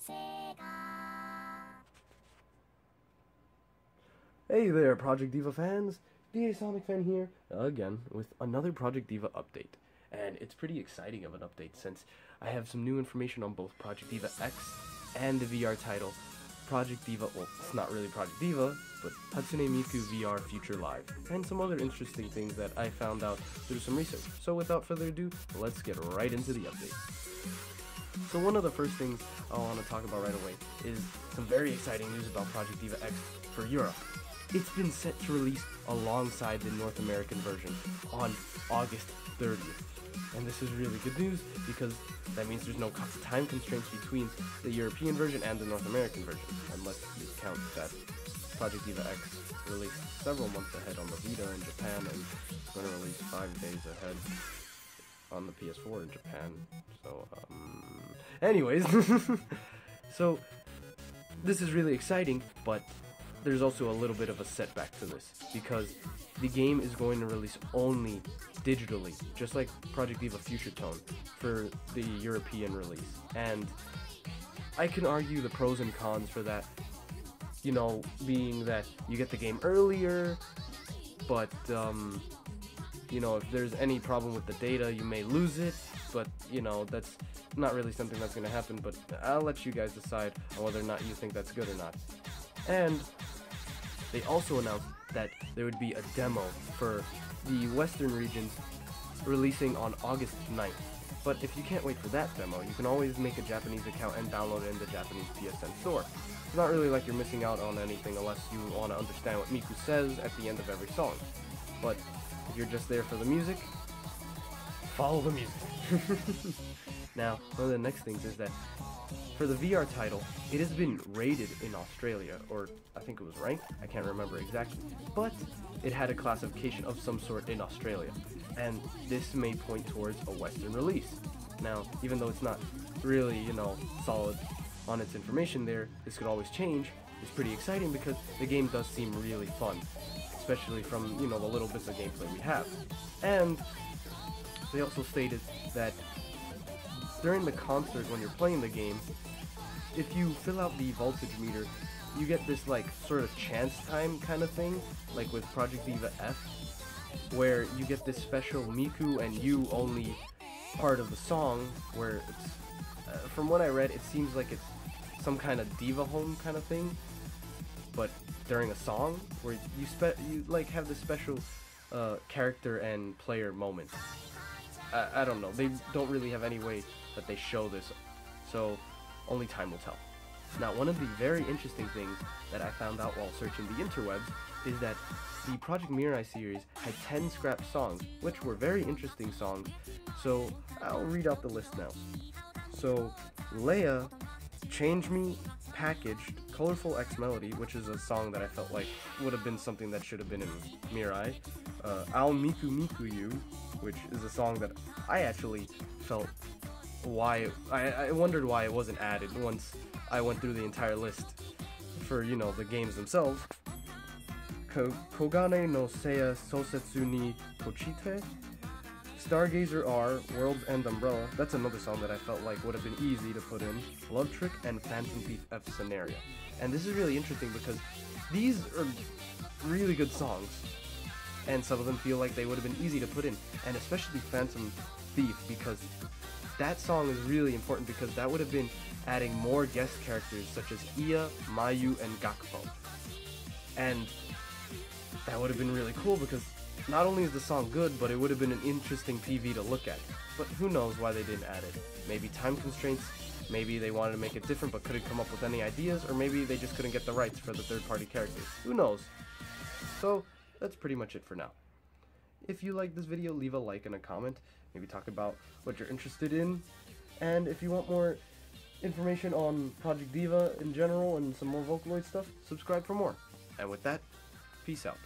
Hey there, Project Diva fans! DA Sonic Fan here, again, with another Project Diva update. And it's pretty exciting of an update since I have some new information on both Project Diva X and the VR title, Project Diva, well, it's not really Project Diva, but Hatsune Miku VR Future Live, and some other interesting things that I found out through some research. So without further ado, let's get right into the update. So one of the first things I want to talk about right away is some very exciting news about Project Diva X for Europe. It's been set to release alongside the North American version on August 30th. And this is really good news because that means there's no time constraints between the European version and the North American version, unless you count that Project Diva X released several months ahead on the Vita in Japan and it's going to release 5 days ahead on the PS4 in Japan. So, anyways, so this is really exciting, but there's also a little bit of a setback to this because the game is going to release only digitally, just like Project Diva Future Tone for the European release. And I can argue the pros and cons for that, you know, being that you get the game earlier, but you know, if there's any problem with the data, you may lose it, but you know, that's not really something that's going to happen, but I'll let you guys decide on whether or not you think that's good or not. And they also announced that there would be a demo for the Western regions releasing on August 9th. But if you can't wait for that demo, you can always make a Japanese account and download it in the Japanese PSN store. It's not really like you're missing out on anything unless you want to understand what Miku says at the end of every song. But if you're just there for the music, follow the music. Now, one of the next things is that for the VR title, it has been rated in Australia, or I think it was ranked, I can't remember exactly, but it had a classification of some sort in Australia, and this may point towards a Western release. Now, even though it's not really, you know, solid on its information there, this could always change. It's pretty exciting because the game does seem really fun, especially from, you know, the little bits of gameplay we have. And they also stated that during the concert, when you're playing the game, if you fill out the voltage meter, you get this like sort of chance time kind of thing, like with Project Diva F, where you get this special Miku and you only part of the song, where it's, from what I read, it seems like it's some kind of Diva home kind of thing, but during a song, where you like have this special character and player moment. I don't know, they don't really have any way that they show this, so only time will tell. Now, one of the very interesting things that I found out while searching the interwebs is that the Project Mirai series had 10 scrapped songs, which were very interesting songs, so I'll read out the list now. So, Leia, Change Me, Packaged, Colorful X Melody, which is a song that I felt like would have been something that should have been in Mirai, I'll Miku Miku You, which is a song that I actually felt I wondered why it wasn't added once I went through the entire list for, you know, the games themselves. Kogane no Seiya Sosetsu ni Tochite, Stargazer R, World's End Umbrella, that's another song that I felt like would have been easy to put in, Love Trick, and Phantom Thief F Scenario. And this is really interesting because these are really good songs, and some of them feel like they would have been easy to put in, and especially Phantom Thief, because that song is really important because that would have been adding more guest characters such as Iya, Mayu, and Gakpo. And that would have been really cool because not only is the song good, but it would have been an interesting PV to look at. But who knows why they didn't add it. Maybe time constraints, maybe they wanted to make it different but couldn't come up with any ideas, or maybe they just couldn't get the rights for the third-party characters. Who knows? So, that's pretty much it for now. If you like this video, leave a like and a comment. Maybe talk about what you're interested in. And if you want more information on Project Diva in general and some more Vocaloid stuff, subscribe for more. And with that, peace out.